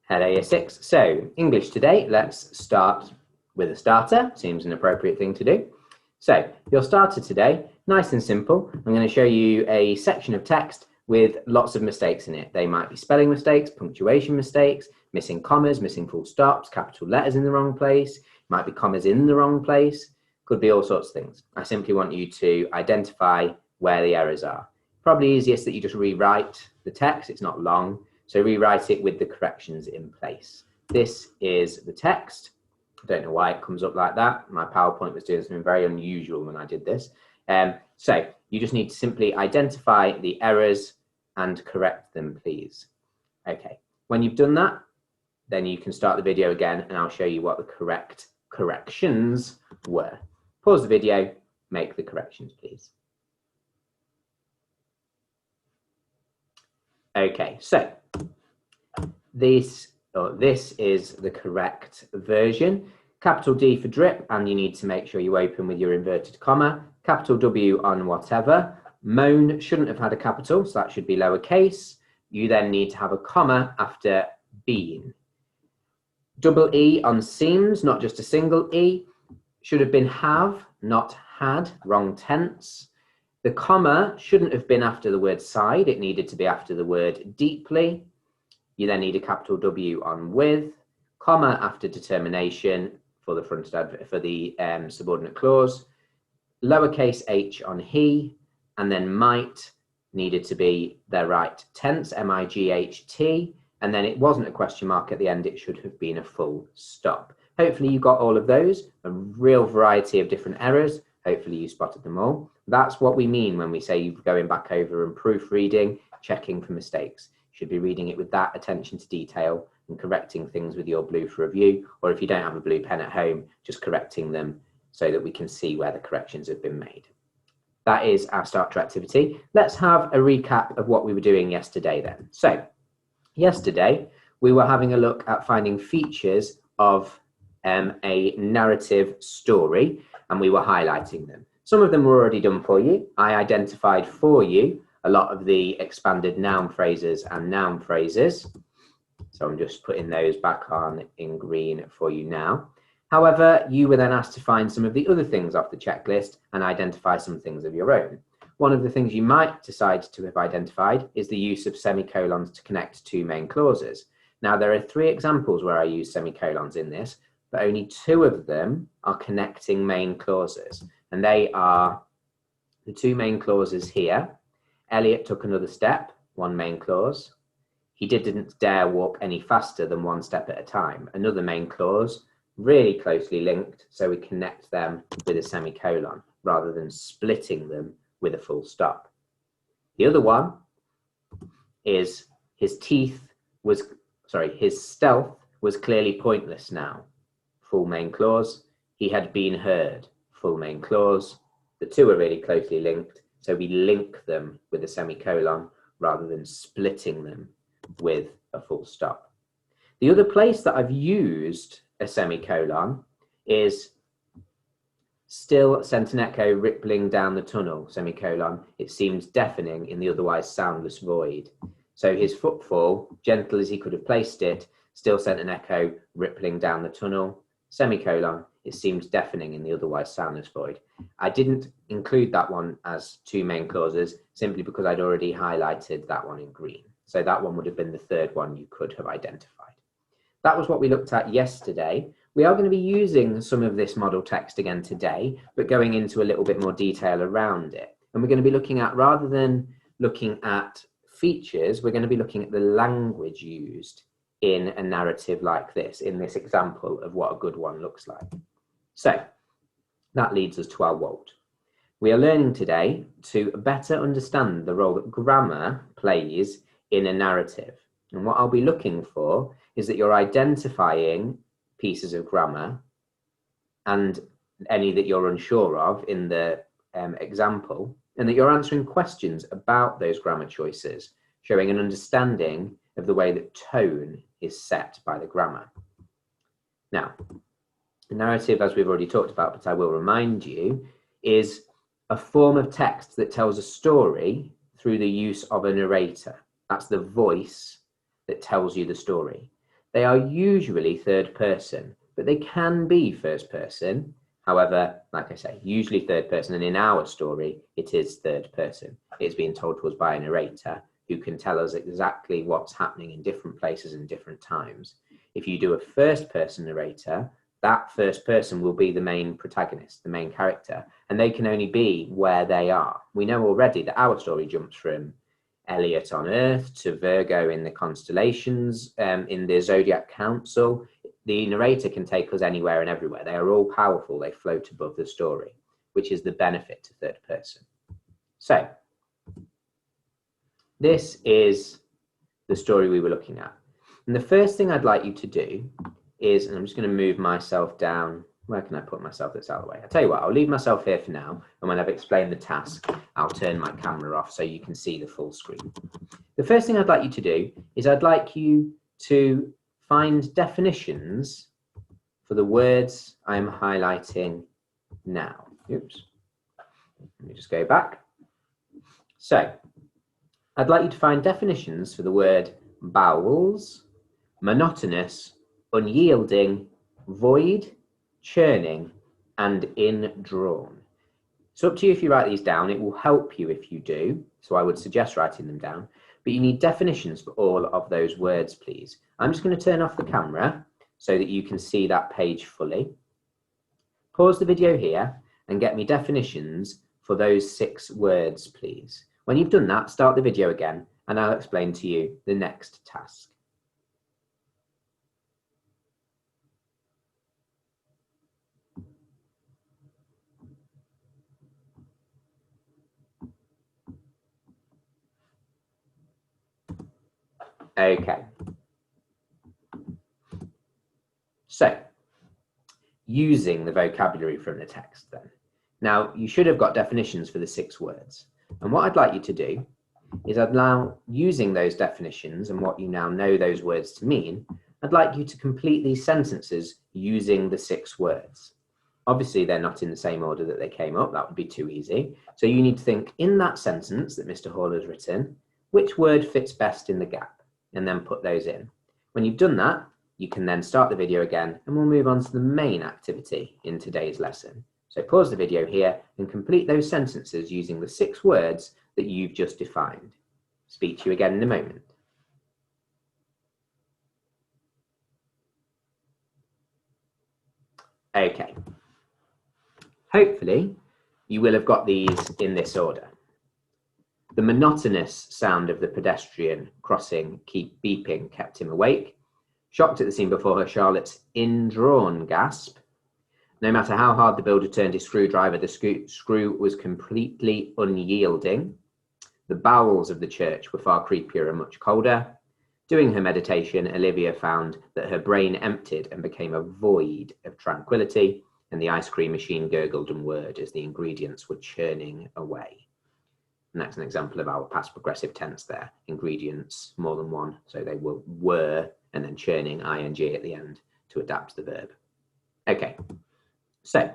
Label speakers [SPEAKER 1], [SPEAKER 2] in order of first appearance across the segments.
[SPEAKER 1] Hello, Year 6. So, English today, let's start with a starter. Seems an appropriate thing to do. So, your starter today, nice and simple. I'm going to show you a section of text with lots of mistakes in it. They might be spelling mistakes, punctuation mistakes, missing commas, missing full stops, capital letters in the wrong place, might be commas in the wrong place, could be all sorts of things. I simply want you to identify where the errors are. Probably easiest that you just rewrite the text, it's not long. So rewrite it with the corrections in place. This is the text. I don't know why it comes up like that. My PowerPoint was doing something very unusual when I did this. So you just need to simply identify the errors and correct them, please. Okay, when you've done that, then you can start the video again and I'll show you what the correct corrections were. Pause the video, make the corrections, please. Okay, so this is the correct version. Capital D for drip, and you need to make sure you open with your inverted comma. Capital W on whatever. Moan shouldn't have had a capital, so that should be lowercase. You then need to have a comma after been. Double E on seems, not just a single E. Should have been have, not had, wrong tense. The comma shouldn't have been after the word side, it needed to be after the word deeply. You then need a capital W on with, comma after determination for the subordinate clause, lowercase h on he, and then might needed to be the right tense, M-I-G-H-T, and then it wasn't a question mark at the end, it should have been a full stop. Hopefully you got all of those, a real variety of different errors. Hopefully you spotted them all. That's what we mean when we say going back over and proofreading, checking for mistakes. You should be reading it with that attention to detail and correcting things with your blue for review, or if you don't have a blue pen at home, just correcting them so that we can see where the corrections have been made. That is our starter activity. Let's have a recap of what we were doing yesterday then. So, yesterday we were having a look at finding features of a narrative story, and we were highlighting them. Some of them were already done for you. I identified for you a lot of the expanded noun phrases and noun phrases. So I'm just putting those back on in green for you now. However, you were then asked to find some of the other things off the checklist and identify some things of your own. One of the things you might decide to have identified is the use of semicolons to connect two main clauses. Now, there are 3 examples where I use semicolons in this, but only 2 of them are connecting main clauses. And they are the 2 main clauses here. Elliot took another step, 1 main clause. He didn't dare walk any faster than 1 step at a time. Another main clause, really closely linked, so we connect them with a semicolon rather than splitting them with a full stop. The other one is his stealth was clearly pointless now. Full main clause. He had been heard. Full main clause. The 2 are really closely linked, so we link them with a semicolon rather than splitting them with a full stop. The other place that I've used a semicolon is still sent an echo rippling down the tunnel, semicolon. It seemed deafening in the otherwise soundless void. So his footfall, gentle as he could have placed it, still sent an echo rippling down the tunnel, semicolon. It seemed deafening in the otherwise soundless void. I didn't include that one as 2 main clauses simply because I'd already highlighted that one in green. So that one would have been the 3rd one you could have identified. That was what we looked at yesterday. We are going to be using some of this model text again today, but going into a little bit more detail around it. And we're going to be looking at, rather than looking at features, we're going to be looking at the language used in a narrative like this, in this example of what a good one looks like. So that leads us to our WOLT. We are learning today to better understand the role that grammar plays in a narrative. And what I'll be looking for is that you're identifying pieces of grammar and any that you're unsure of in the example, and that you're answering questions about those grammar choices, showing an understanding of the way that tone is set by the grammar. Now, the narrative, as we've already talked about, but I will remind you, is a form of text that tells a story through the use of a narrator. That's the voice that tells you the story. They are usually third person, but they can be first person. However, like I say, usually third person, and in our story, it is third person. It's being told to us by a narrator who can tell us exactly what's happening in different places and different times. If you do a first person narrator, that first person will be the main protagonist, the main character, and they can only be where they are. We know already that our story jumps from Elliot on Earth to Virgo in the constellations, in the Zodiac Council. The narrator can take us anywhere and everywhere. They are all powerful. They float above the story, which is the benefit to third person. So this is the story we were looking at. And the first thing I'd like you to do is, and I'm just going to move myself down. Where can I put myself that's out of the way? I'll tell you what, I'll leave myself here for now. And when I've explained the task, I'll turn my camera off so you can see the full screen. The first thing I'd like you to do is I'd like you to find definitions for the words I'm highlighting now. Oops. Let me just go back. So I'd like you to find definitions for the word bowels, monotonous, unyielding, void, churning, and indrawn. It's up to you if you write these down. It will help you if you do, so I would suggest writing them down. But you need definitions for all of those words, please. I'm just going to turn off the camera so that you can see that page fully. Pause the video here and get me definitions for those 6 words, please. When you've done that, start the video again and I'll explain to you the next task. Okay. So, using the vocabulary from the text then. Now, you should have got definitions for the 6 words. And what I'd like you to do is using those definitions and what you now know those words to mean, I'd like you to complete these sentences using the 6 words. Obviously, they're not in the same order that they came up. That would be too easy. So you need to think in that sentence that Mr. Hall has written, which word fits best in the gap, and then put those in. When you've done that, you can then start the video again and we'll move on to the main activity in today's lesson. So pause the video here and complete those sentences using the 6 words that you've just defined. Speak to you again in a moment. Okay. Hopefully, you will have got these in this order. The monotonous sound of the pedestrian crossing keep beeping kept him awake. Shocked at the scene before her, Charlotte's indrawn gasp. No matter how hard the builder turned his screwdriver, the screw was completely unyielding. The bowels of the church were far creepier and much colder. Doing her meditation, Olivia found that her brain emptied and became a void of tranquility, and the ice cream machine gurgled and whirred as the ingredients were churning away. And that's an example of our past progressive tense there. Ingredients, more than one, so they were, and then churning, ing at the end to adapt the verb. Okay, so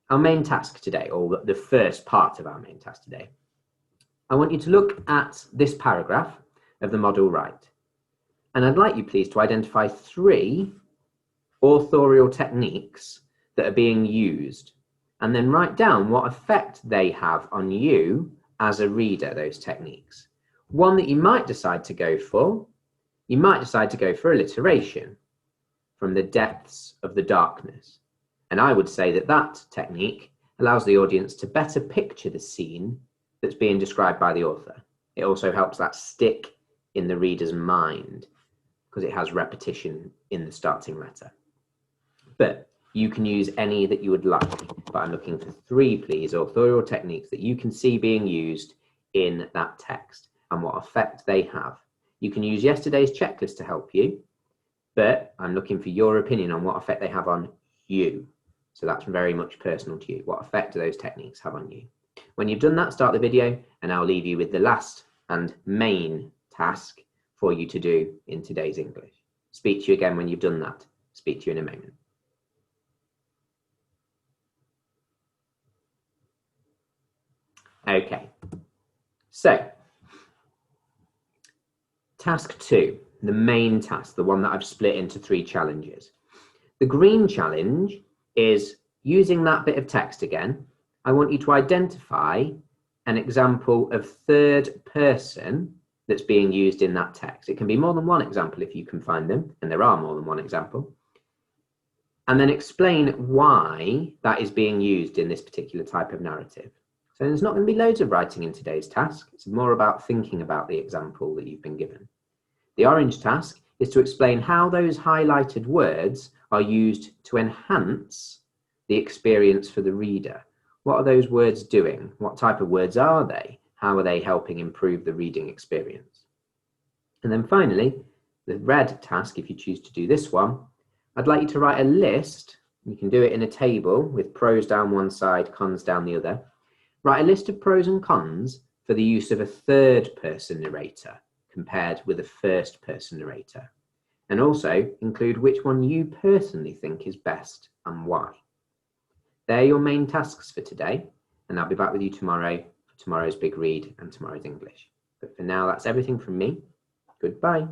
[SPEAKER 1] our main task today, or the first part of our main task today, I want you to look at this paragraph of the model right. And I'd like you please to identify 3 authorial techniques that are being used, and then write down what effect they have on you as a reader, those techniques. One that you might decide to go for, you might decide to go for alliteration, from the depths of the darkness. And I would say that that technique allows the audience to better picture the scene that's being described by the author. It also helps that stick in the reader's mind because it has repetition in the starting letter. But you can use any that you would like, but I'm looking for 3, please, authorial techniques that you can see being used in that text and what effect they have. You can use yesterday's checklist to help you, but I'm looking for your opinion on what effect they have on you. So that's very much personal to you. What effect do those techniques have on you? When you've done that, start the video, and I'll leave you with the last and main task for you to do in today's English. Speak to you again when you've done that. Speak to you in a moment. Okay, so task 2. the main task, the one that I've split into 3 challenges. The green challenge is using that bit of text again. I want you to identify an example of third person that's being used in that text. It can be more than one example if you can find them, and there are more than one example. And then explain why that is being used in this particular type of narrative. So there's not going to be loads of writing in today's task. It's more about thinking about the example that you've been given. The orange task is to explain how those highlighted words are used to enhance the experience for the reader. What are those words doing? What type of words are they? How are they helping improve the reading experience? And then finally, the red task, if you choose to do this one, I'd like you to write a list. You can do it in a table with pros down one side, cons down the other. Write a list of pros and cons for the use of a third person narrator compared with a first person narrator. And also include which one you personally think is best and why. They're your main tasks for today, and I'll be back with you tomorrow for tomorrow's big read and tomorrow's English. But for now, that's everything from me. Goodbye.